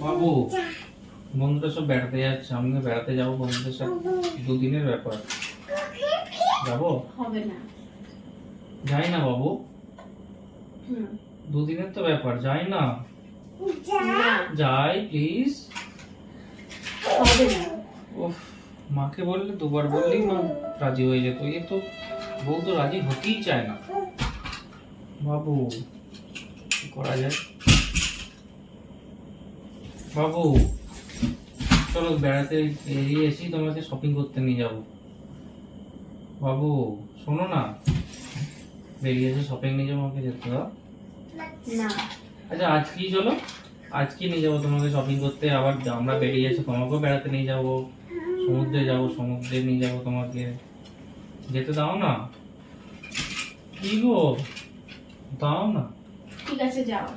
বাবু, বন্ধুরা সব বেড়াতে যাচ্ছে, আমিও বেড়াতে যাবো বন্ধুদের সাথে। দুদিনের ব্যাপার। যাবো? হবে না। যাই না বাবু, হুম। দুদিনের তো ব্যাপার, যাই না। না, যাই প্লিজ। হবে না। ওহ, মাকে বললে, দুবার বললেই মা রাজি হয়ে যেত। এ তো বউ তো রাজি হতেই চায় না। বাবু, কি করা যায়? বাবু, চলো বেড়াতে এড়িয়ে এসি, তোমাকে শপিং করতে নিয়ে যাবো। বাবু, শোনো না, বেরিয়ে এসে শপিং নিয়ে যাবো, আমাকে যেতে দাও। না, আচ্ছা আজকেই চলো, আজকে নিয়ে যাবো তোমাকে শপিং করতে। আবার আমরা বেরিয়ে এসে তোমাকেও বেড়াতে নিয়ে যাবো, সমুদ্রে যাবো, সমুদ্রে নিয়ে যাবো তোমাকে। যেতে দাও না। কি গো, দাও না। ঠিক আছে যাও।